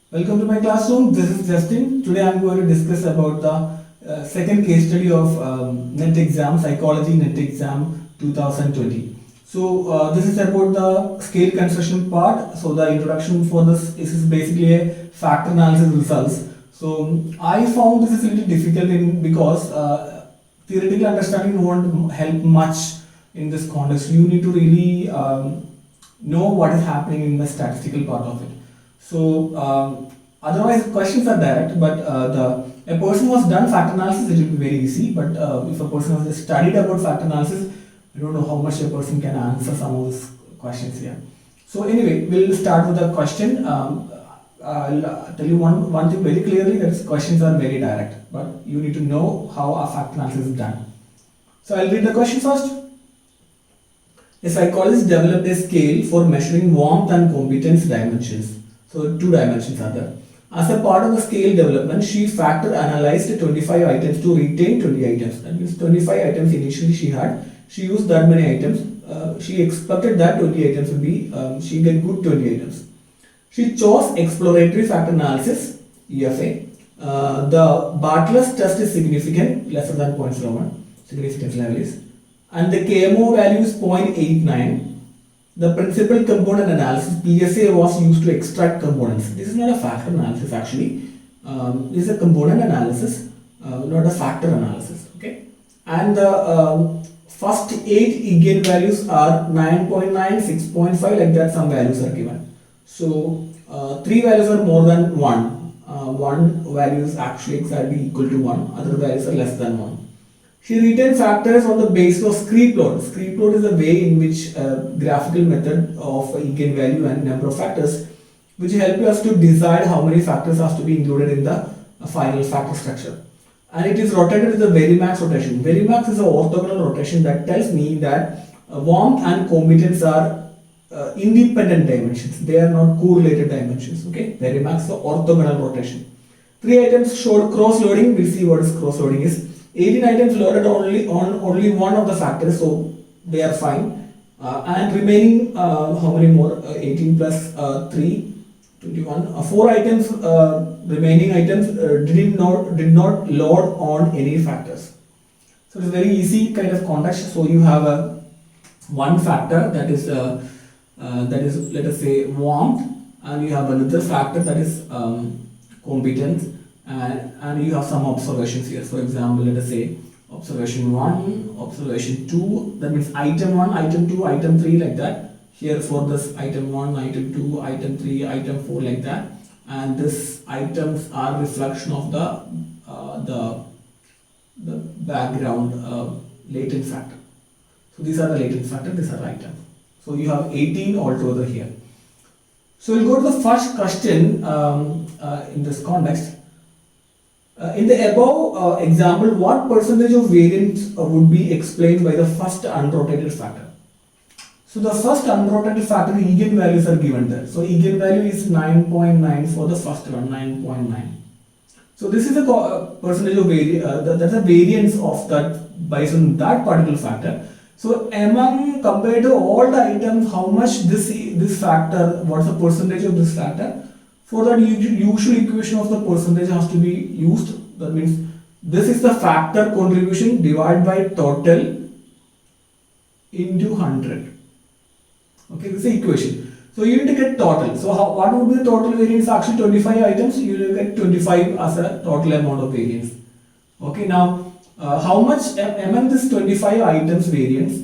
Welcome to my classroom. This is Justin. Today I am going to discuss about the second case study of NET exam, Psychology NET exam 2020. So this is about the scale construction part. So the introduction for this is basically a factor analysis results. So I found this is a little difficult because theoretical understanding won't help much in this context. You need to really know what is happening in the statistical part of it. So otherwise questions are direct, but a person who has done factor analysis, it will be very easy. But if a person has studied about factor analysis, I don't know how much a person can answer some of these questions here. So anyway, we'll start with the question. I'll tell you one thing very clearly, that questions are very direct, but you need to know how a factor analysis is done. So I'll read the question first. A psychologist developed a scale for measuring warmth and competence dimensions. So two dimensions are there. As a part of the scale development, she factor analyzed 25 items to retain 20 items. That means 25 items initially she had. She used that many items. She expected that 20 items would be, she get good 20 items. She chose exploratory factor analysis, EFA. The Bartlett's test is significant, lesser than 0.01, significance level is. And the KMO value is 0.89. The principal component analysis, PSA, was used to extract components. This is not a factor analysis actually. This is a component analysis, not a factor analysis. Okay. And the first 8 eigenvalues are 9.9, 6.5, like that some values are given. So 3 values are more than 1. One value is actually exactly equal to 1. Other values are less than 1. She retained factors on the basis of scree plot. Scree plot is a way in which graphical method of eigenvalue and number of factors which help us to decide how many factors has to be included in the final factor structure. And it is rotated with the Verimax rotation. Verimax is an orthogonal rotation that tells me that warmth and competence are independent dimensions. They are not correlated dimensions. Okay, Verimax is orthogonal rotation. 3 items showed cross loading. We'll see what is cross loading is. 18 items loaded only one of the factors, so they are fine. And remaining, how many more? 18 plus 3, 21. 4 items, remaining items did not load on any factors. So it's a very easy kind of context. So you have a one factor that is let us say warmth, and you have another factor that is competence. And you have some observations here. For example, let us say observation 1, observation 2, that means item 1, item 2, item 3, like that. Here for this item 1, item 2, item 3, item 4, like that. And this items are reflection of the background latent factor. So these are the latent factor, these are items. So you have 18 altogether here. So we'll go to the first question in this context. In the above example, what percentage of variance would be explained by the first unrotated factor? So the first unrotated factor, the eigenvalues are given there. So eigenvalue is 9.9 for the first one, 9.9. So this is a percentage of variance, that's a variance of that based on that particular factor. So compared to all the items, how much this factor, what's the percentage of this factor? For that, usual equation of the percentage has to be used. That means this is the factor contribution divided by total into 100. Okay, this is the equation. So you need to get total. So what would be the total variance? Actually 25 items, you will get 25 as a total amount of variance. Okay, now how much among this 25 items variance?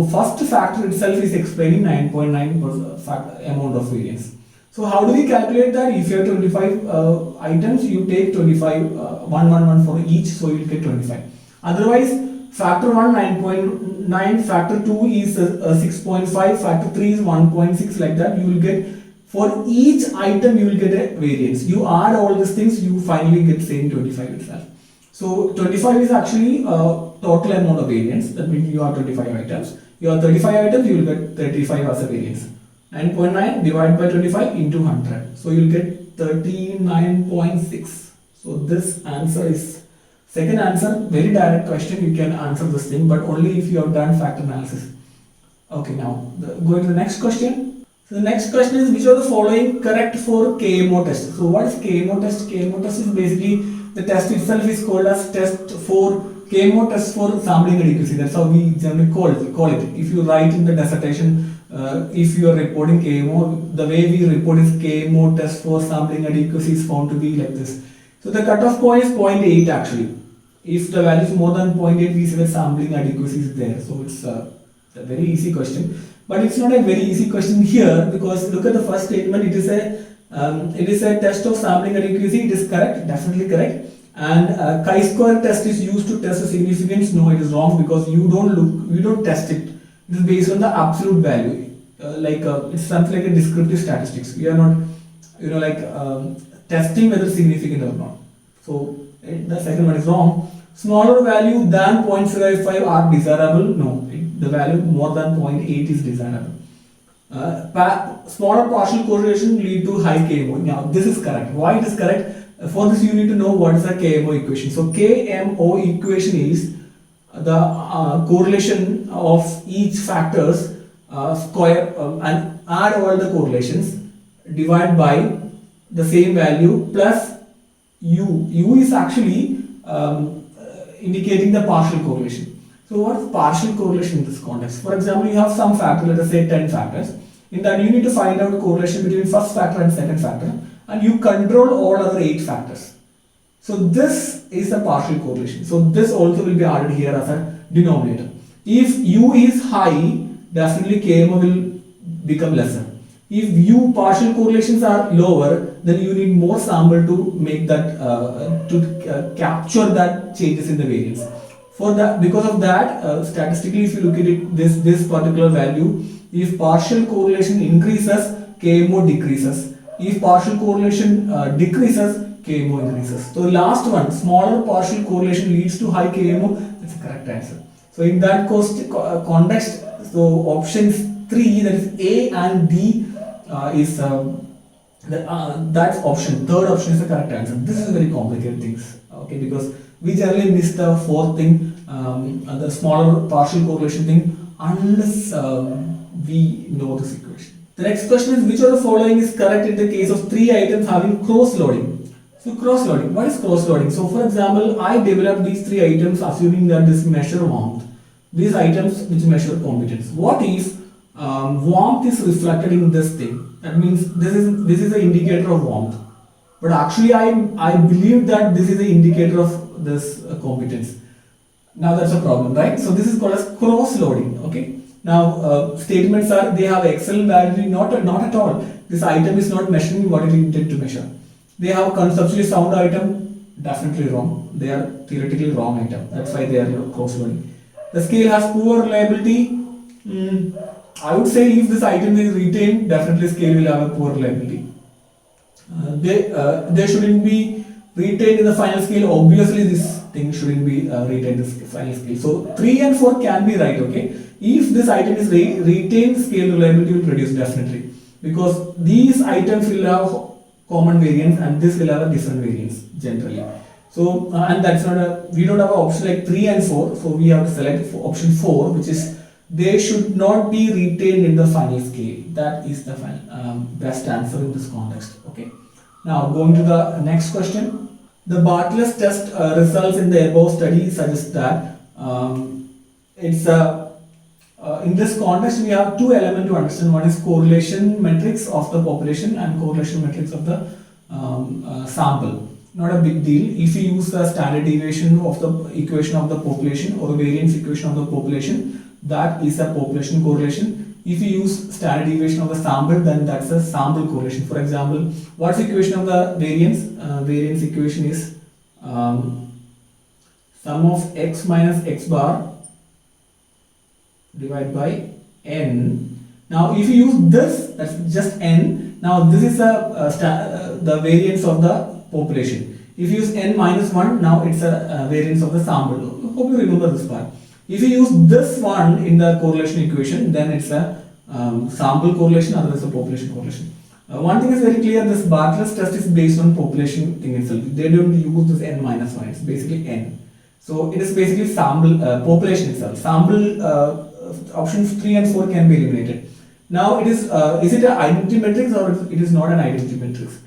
First factor itself is explaining 9.9% amount of variance. So how do we calculate that? If you have 25 items, you take 25, 1 for each, so you will get 25. Otherwise, factor 1 9.9, factor 2 is 6.5, factor 3 is 1.6, like that. You will get, for each item you will get a variance. You add all these things, you finally get same 25 itself. So 25 is actually total amount of variance. That means you have 25 items. You have 35 items, you will get 35 as a variance. 9.9 divided by 25 into 100. So you will get 39.6. So this answer is, second answer, very direct question. You can answer this thing, but only if you have done factor analysis. Okay, now going to the next question. So the next question is, which of the following correct for KMO test? So what is KMO test? KMO test is basically the test itself is called as test for KMO test for sampling adequacy. That's how we generally call it. If you write in the dissertation, if you are reporting KMO, the way we report is KMO test for sampling adequacy is found to be like this. So the cutoff point is 0.8 actually. If the value is more than 0.8, we say that sampling adequacy is there. So it's a very easy question. But it's not a very easy question here, because look at the first statement. It is a test of sampling adequacy. It is correct, definitely correct. And chi-square test is used to test the significance. No, it is wrong, because you don't test it. It is based on the absolute value. It's something like a descriptive statistics. We are not, testing whether it's significant or not. So the second one is wrong. Smaller value than 0.05 are desirable. No, the value more than 0.8 is desirable. Smaller partial correlation lead to high KMO. Now this is correct. Why it is correct? For this you need to know what is the KMO equation. So KMO equation is the correlation of each factors square and add all the correlations, divide by the same value plus U. U is actually indicating the partial correlation. So what is partial correlation in this context? For example, you have some factor, let us say 10 factors. In that you need to find out correlation between first factor and second factor, and you control all other 8 factors. So this is the partial correlation. So this also will be added here as a denominator. If U is high, definitely KMO will become lesser. If U partial correlations are lower, then you need more sample to make that capture that changes in the variance. For that, because of that, statistically, if you look at it, this particular value, if partial correlation increases, KMO decreases. If partial correlation decreases, KMO increases. So the last one, smaller partial correlation leads to high KMO. That's the correct answer. So in that context, so options 3, that is A and D, that's option. Third option is the correct answer. This is very complicated things. Okay, because we generally miss the fourth thing, the smaller partial correlation thing, unless we know this equation. The next question is, which of the following is correct in the case of 3 items having cross-loading? So cross-loading, what is cross-loading? So for example, I developed these 3 items assuming that this measure warmth. These items which measure competence. What if warmth is reflected in this thing? That means this is an indicator of warmth. But actually I believe that this is an indicator of this competence. Now that's a problem, right? So this is called as cross-loading. Okay. Now statements are, they have excellent validity. Not at all. This item is not measuring what it intended to measure. They have conceptually sound item. Definitely wrong. They are theoretically wrong item. That's why they are cross-loading. The scale has poor reliability. I would say if this item is retained, definitely scale will have a poor reliability. They shouldn't be retained in the final scale. Obviously, this thing shouldn't be retained in the final scale. So 3 and 4 can be right. Okay, if this item is retained, scale reliability will reduce definitely, because these items will have common variance and this will have a different variance generally. So and that's not we don't have an option like 3 and 4. So we have to select option 4, which is they should not be retained in the final scale. That is the best answer in this context. Okay. Now going to the next question. The Bartlett's test results in the above study suggest that it's in this context we have 2 elements to understand. One is correlation metrics of the population and correlation metrics of the sample. Not a big deal. If you use the standard deviation of the equation of the population or variance equation of the population, that is a population correlation. If you use standard deviation of the sample, then that's a sample correlation. For example, what's the equation of the variance? Variance equation is sum of x minus x bar divided by n. Now if you use this, that's just n. Now this is the variance of the population. If you use n minus 1, now it's a variance of the sample. Hope you remember this part. If you use this one in the correlation equation, then it's a sample correlation, otherwise a population correlation. One thing is very clear, this Bartlett's test is based on population thing itself. They don't use this n minus 1, it's basically n. So it is basically sample population itself. Sample options 3 and 4 can be eliminated. Now it is it an identity matrix or it is not an identity matrix?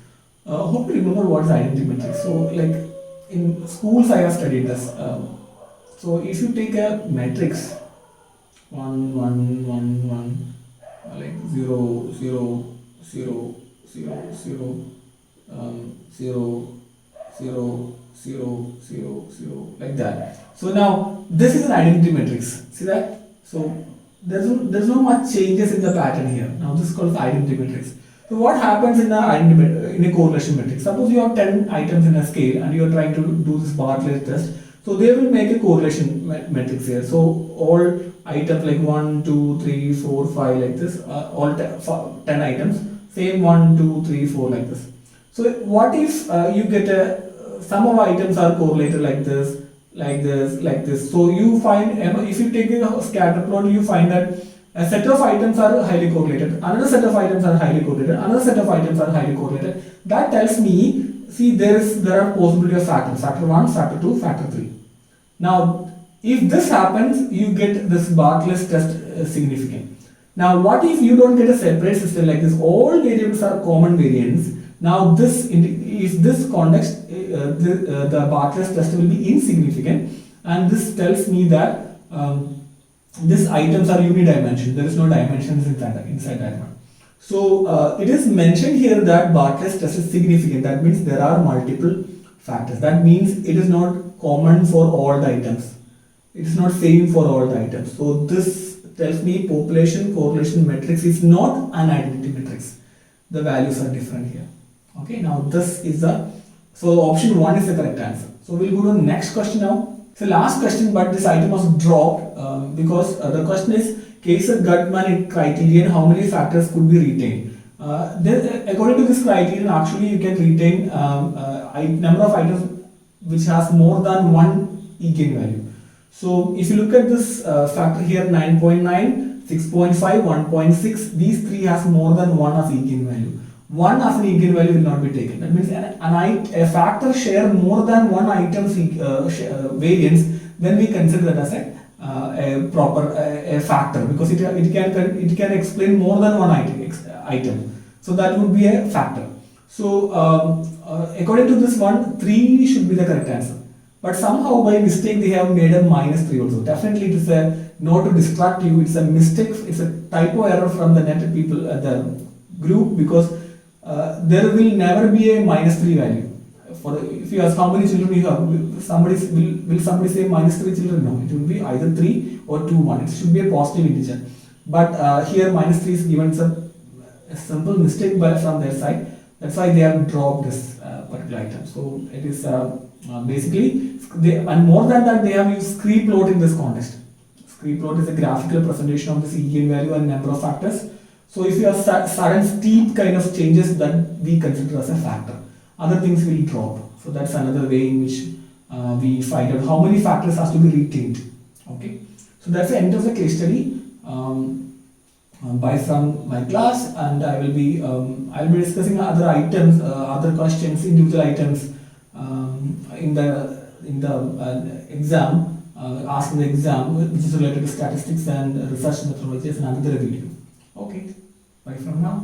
Hope you remember what is identity matrix. So like in schools I have studied this. So if you take a matrix 1 1 1 1 like 0 0 0 0 0 0 0 0 0 0 like that. So now this is an identity matrix. See that? So there's no much changes in the pattern here. Now this is called identity matrix. So what happens in a correlation matrix? Suppose you have 10 items in a scale and you are trying to do this Bartlett test. So they will make a correlation matrix here. So all items like 1, 2, 3, 4, 5 like this, all 10 items, same 1, 2, 3, 4 like this. So what if you get some of items are correlated like this, like this, like this. So you find, if you take a scatter plot, you find that a set of items are highly correlated, another set of items are highly correlated, another set of items are highly correlated. That tells me, see, there are possibility of factors, factor 1, factor 2, factor 3. Now, if this happens, you get this Bartlett's test significant. Now, what if you don't get a separate system like this? All variables are common variants. Now, if this context, the Bartlett's test will be insignificant, and this tells me that these items are unidimensional. There is no dimensions inside that one. So it is mentioned here that Bartlett's test is significant. That means there are multiple factors. That means it is not common for all the items. It is not same for all the items. So this tells me population correlation matrix is not an identity matrix. The values are different here. Okay, now this is so option 1 is the correct answer. So we'll go to the next question now. It's the last question, but this item was dropped because the question is Kaiser-Gutmann criterion, how many factors could be retained? According to this criterion, actually you can retain number of items which has more than one eigenvalue. So if you look at this factor here, 9.9, 6.5, 1.6, these three has more than one as eigenvalue. One as an eigenvalue will not be taken. That means a factor share more than one item's variance, then we consider that as a proper factor, because it can explain more than one item. So that would be a factor. So according to this one, 3 should be the correct answer. But somehow by mistake they have made a -3 also. Definitely it is not to distract you. It's a mistake. It's a typo error from the net people, the group, because there will never be a -3 value. If you ask how many children you have, will somebody say -3 children? No, it will be either 3 or 2, 1. It should be a positive integer. But here -3 is given a simple mistake from their side. That's why they have dropped this particular item. So it is basically, and more than that, they have used scree plot in this context. Scree plot is a graphical presentation of this eigenvalue and number of factors. So if you have sudden steep kind of changes, that we consider as a factor. Other things will drop. So that's another way in which we find out how many factors has to be retained. Okay. So that's the end of the case study. Bye from my class, and I will be discussing other items, other questions, individual items in the exam, asking the exam, which is related to statistics and research methodologies, in another video. Okay, bye from now.